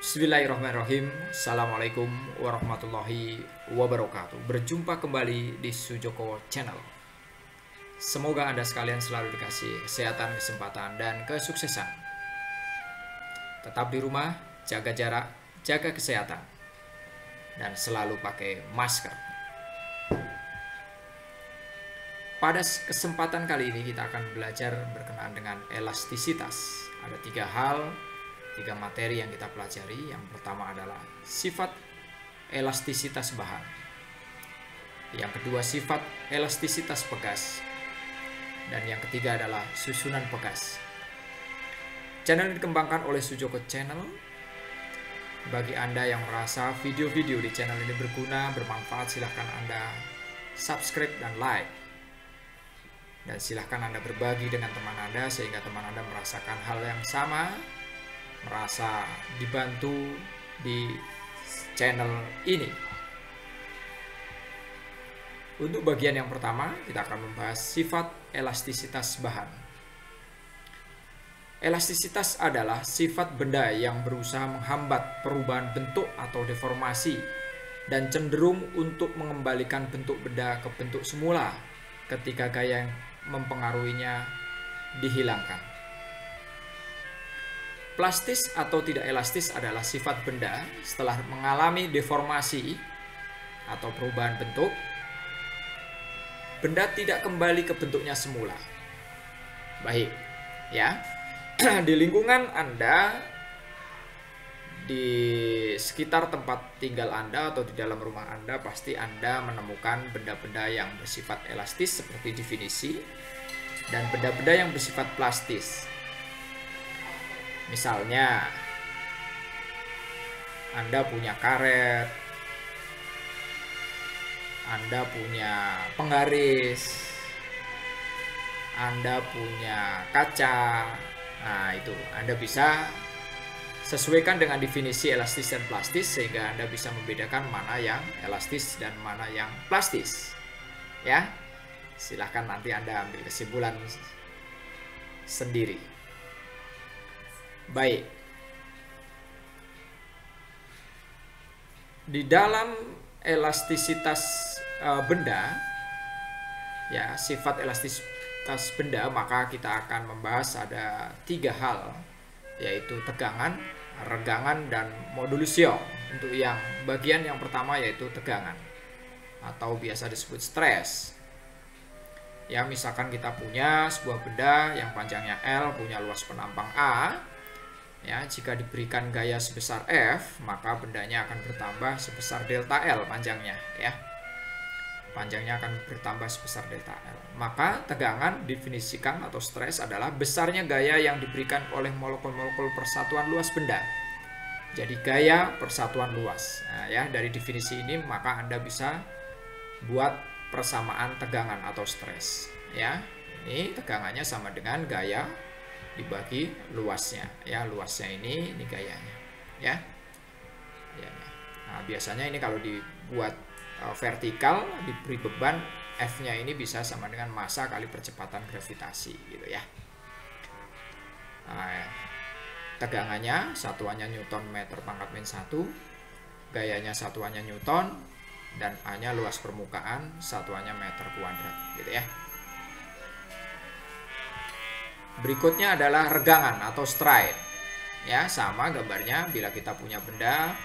Bismillahirrahmanirrahim. Assalamualaikum warahmatullahi wabarakatuh. Berjumpa kembali di Sujoko Channel. Semoga Anda sekalian selalu dikasih kesehatan, kesempatan, dan kesuksesan. Tetap di rumah, jaga jarak, jaga kesehatan, dan selalu pakai masker. Pada kesempatan kali ini kita akan belajar berkenaan dengan elastisitas. Ada tiga materi yang kita pelajari. Yang pertama adalah sifat elastisitas bahan. Yang kedua sifat elastisitas pegas. Dan yang ketiga adalah susunan pegas. Channel ini dikembangkan oleh Sujoko Channel. Bagi Anda yang merasa video-video di channel ini berguna, bermanfaat, silahkan Anda subscribe dan like. Dan silahkan Anda berbagi dengan teman Anda sehingga teman Anda merasakan hal yang sama, merasa dibantu di channel ini. Untuk bagian yang pertama, kita akan membahas sifat elastisitas bahan. Elastisitas adalah sifat benda yang berusaha menghambat perubahan bentuk atau deformasi dan cenderung untuk mengembalikan bentuk benda ke bentuk semula ketika gaya yang mempengaruhinya dihilangkan. Plastis atau tidak elastis adalah sifat benda setelah mengalami deformasi atau perubahan bentuk, benda tidak kembali ke bentuknya semula. Baik, ya. Di lingkungan Anda, di sekitar tempat tinggal Anda atau di dalam rumah Anda, pasti Anda menemukan benda-benda yang bersifat elastis seperti definisi dan benda-benda yang bersifat plastis. Misalnya, Anda punya karet, Anda punya penggaris, Anda punya kaca. Nah, itu Anda bisa sesuaikan dengan definisi elastis dan plastis sehingga Anda bisa membedakan mana yang elastis dan mana yang plastis. Ya, silahkan nanti Anda ambil kesimpulan sendiri. Baik. Di dalam elastisitas benda, ya, sifat elastisitas benda, maka kita akan membahas ada 3 hal, yaitu tegangan, regangan, dan modulus Young. Untuk yang bagian yang pertama yaitu tegangan atau biasa disebut stres. Ya, misalkan kita punya sebuah benda yang panjangnya L, punya luas penampang A. Ya, jika diberikan gaya sebesar F, maka bendanya akan bertambah sebesar delta L panjangnya, ya. Panjangnya akan bertambah sebesar delta L. Maka tegangan definisikan atau stres adalah besarnya gaya yang diberikan oleh molekul-molekul persatuan luas benda. Jadi gaya persatuan luas. Nah, ya, dari definisi ini maka Anda bisa buat persamaan tegangan atau stres. Ya, ini tegangannya sama dengan gaya dibagi luasnya. Ya, luasnya ini gayanya. Ya. Nah, biasanya ini kalau dibuat vertikal, diberi beban, F-nya ini bisa sama dengan massa kali percepatan gravitasi, gitu ya. Nah, tegangannya satuannya Newton meter pangkat min 1, gayanya satuannya Newton, dan A-nya luas permukaan, satuannya meter kuadrat, gitu ya. Berikutnya adalah regangan atau stride. Ya, sama gambarnya bila kita punya benda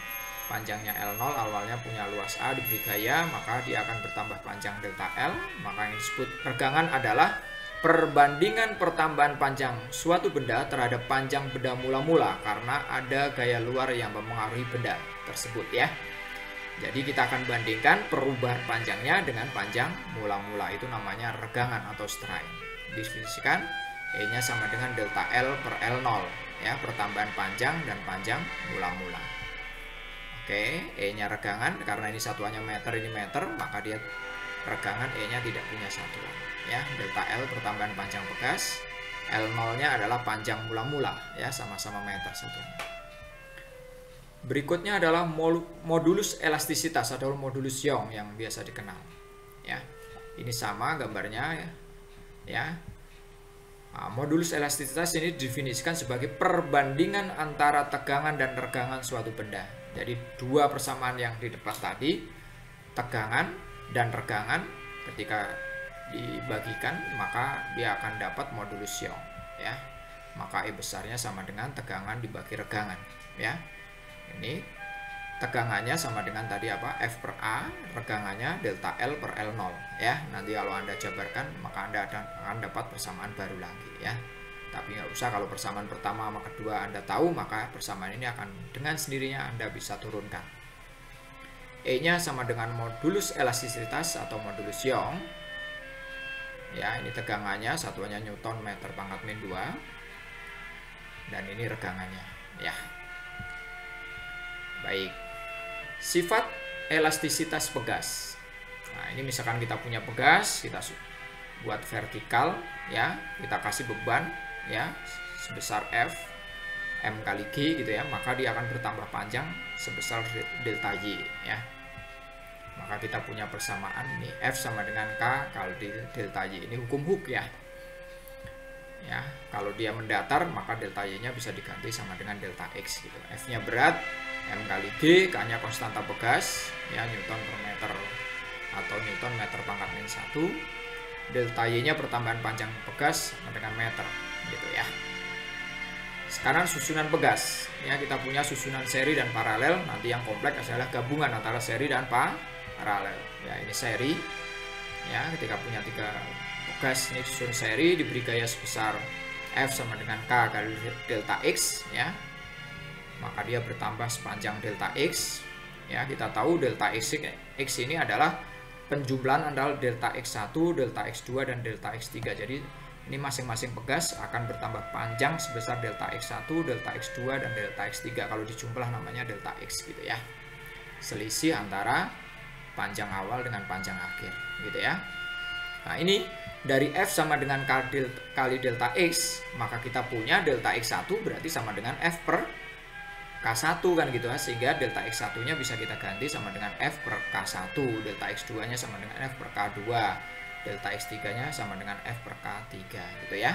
panjangnya L0, awalnya punya luas A, diberi gaya, maka dia akan bertambah panjang delta L. Maka yang disebut regangan adalah perbandingan pertambahan panjang suatu benda terhadap panjang benda mula-mula karena ada gaya luar yang mempengaruhi benda tersebut, ya. Jadi kita akan bandingkan perubahan panjangnya dengan panjang mula-mula, itu namanya regangan atau stride. Definisikan E-nya sama dengan delta L per L0, ya, pertambahan panjang dan panjang mula-mula. Oke, E-nya regangan, karena ini satuannya meter, ini meter, maka dia regangan, E-nya tidak punya satuan. Ya, delta L pertambahan panjang pegas, L0-nya adalah panjang mula-mula, ya, sama-sama meter satunya. Berikutnya adalah modulus elastisitas atau modulus Young yang biasa dikenal. Ya, ini sama gambarnya, ya. Nah, modulus elastisitas ini didefinisikan sebagai perbandingan antara tegangan dan regangan suatu benda. Jadi dua persamaan yang di depan tadi, tegangan dan regangan, ketika dibagikan maka dia akan dapat modulus Young, ya. Maka E besarnya sama dengan tegangan dibagi regangan, ya. Ini tegangannya sama dengan tadi apa? F per A, regangannya delta L per L0, ya. Nanti kalau Anda jabarkan maka Anda akan dapat persamaan baru lagi, ya. Tapi nggak usah, kalau persamaan pertama sama kedua Anda tahu, maka persamaan ini akan dengan sendirinya Anda bisa turunkan. E-nya sama dengan modulus elastisitas atau modulus Young. Ya, ini tegangannya, satuannya Newton meter pangkat min 2. Dan ini regangannya, ya. Baik. Sifat elastisitas pegas. Nah, ini misalkan kita punya pegas, kita buat vertikal, ya. Kita kasih beban, ya, sebesar F M kali G gitu ya, maka dia akan bertambah panjang sebesar delta Y, ya. Maka kita punya persamaan ini F sama dengan K kali delta Y. Ini hukum Hooke, ya. Ya, kalau dia mendatar maka delta Y-nya bisa diganti sama dengan delta X gitu. F-nya berat, M kali G, K-nya konstanta pegas, ya, Newton per meter atau Newton meter pangkat min 1. Delta Y-nya pertambahan panjang pegas sama dengan meter gitu, ya. Sekarang susunan pegas, ya, kita punya susunan seri dan paralel. Nanti yang kompleks adalah gabungan antara seri dan paralel. Ya, ini seri. Ya, ketika punya 3 pegas ini susun seri, diberi gaya sebesar F sama dengan K kali delta X, ya. Maka dia bertambah sepanjang delta X. Ya, kita tahu delta X ini adalah penjumlahan antara delta X1, delta X2 dan delta X3. Jadi ini masing-masing pegas akan bertambah panjang sebesar delta X1, delta X2 dan delta X3. Kalau dijumlah namanya delta X gitu, ya. Selisih antara panjang awal dengan panjang akhir gitu, ya. Nah, ini dari F sama dengan kali delta X, maka kita punya delta X1 berarti sama dengan F per K1 kan gitu, ya. Sehingga delta X1 nya bisa kita ganti sama dengan F per K1, delta X2 nya sama dengan F per K2, delta X3 nya sama dengan F per K3 gitu, ya.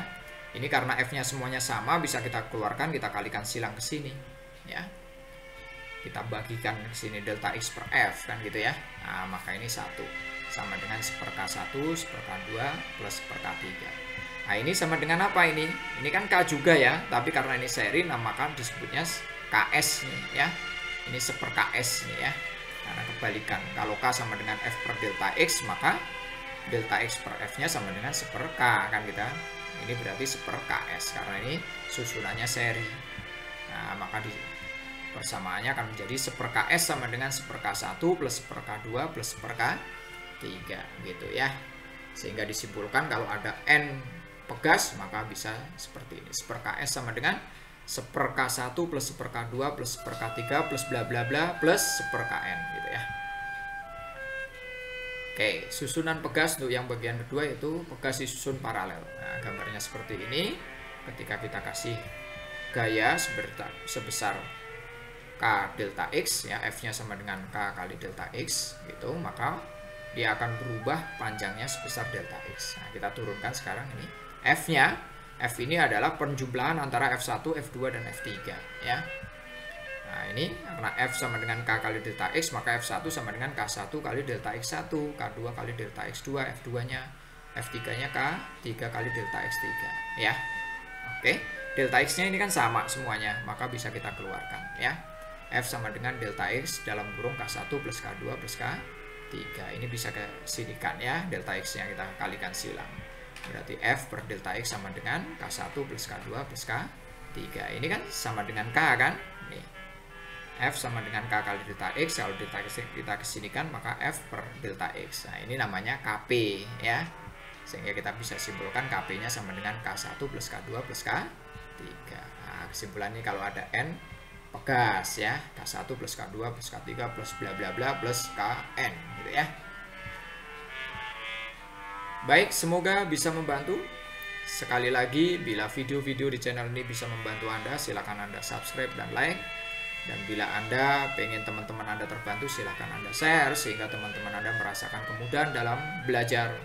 Ini karena F nya semuanya sama, bisa kita keluarkan, kita kalikan silang ke sini, ya. Kita bagikan ke sini delta X per F kan gitu, ya. Nah, maka ini 1 sama dengan 1 per K1, 1 per K2 plus 1 per K3. Nah, ini sama dengan apa ini? Ini kan K juga, ya, tapi karena ini seri namakan disebutnya KS nih, ya. Ini 1 per KS nih, ya. Karena kebalikan, kalau K sama dengan F per delta X, maka delta X per F-nya sama dengan 1 per K kan kita. Ini berarti 1 per KS karena ini susunannya seri. Nah, maka persamaannya akan menjadi 1 per KS sama dengan 1 per K1 plus 1 per K2 plus 1 per K3 gitu, ya. Sehingga disimpulkan kalau ada N pegas maka bisa seperti ini. 1 per KS sama dengan 1 per K1 plus 1 per K2 plus 1 per K3 plus bla bla bla plus 1 per Kn gitu, ya. Oke, susunan pegas untuk yang bagian kedua itu pegas disusun paralel. Nah, gambarnya seperti ini. Ketika kita kasih gaya sebesar K delta X, ya, F-nya sama dengan K kali delta X gitu, maka dia akan berubah panjangnya sebesar delta X. Nah, kita turunkan sekarang ini. F-nya, F ini adalah penjumlahan antara F1, F2 dan F3, ya. Nah, ini karena F sama dengan K kali delta X, maka F1 sama dengan K1 kali delta X1, K2 kali delta X2, F2-nya, F3-nya K3 kali delta X3, ya. Oke, delta X-nya ini kan sama semuanya, maka bisa kita keluarkan, ya. F sama dengan delta X dalam kurung K1 plus K2 plus K3. Ini bisa kesinikan, ya, delta X-nya kita kalikan silang. Berarti F per delta X sama dengan K1 plus K2 plus K3. Ini kan sama dengan K kan? Nih. F sama dengan K kali delta X. Kalau delta X kita kesinikan maka F per delta X. Nah, ini namanya KP, ya. Sehingga kita bisa simpulkan KP-nya sama dengan K1 plus K2 plus K3. Nah, kesimpulannya kalau ada N pegas, ya, K1 plus K2 plus K3 plus bla bla bla plus Kn gitu, ya. Baik, semoga bisa membantu. Sekali lagi, bila video-video di channel ini bisa membantu Anda, silakan Anda subscribe dan like. Dan bila Anda pengen teman-teman Anda terbantu, silakan Anda share sehingga teman-teman Anda merasakan kemudahan dalam belajar.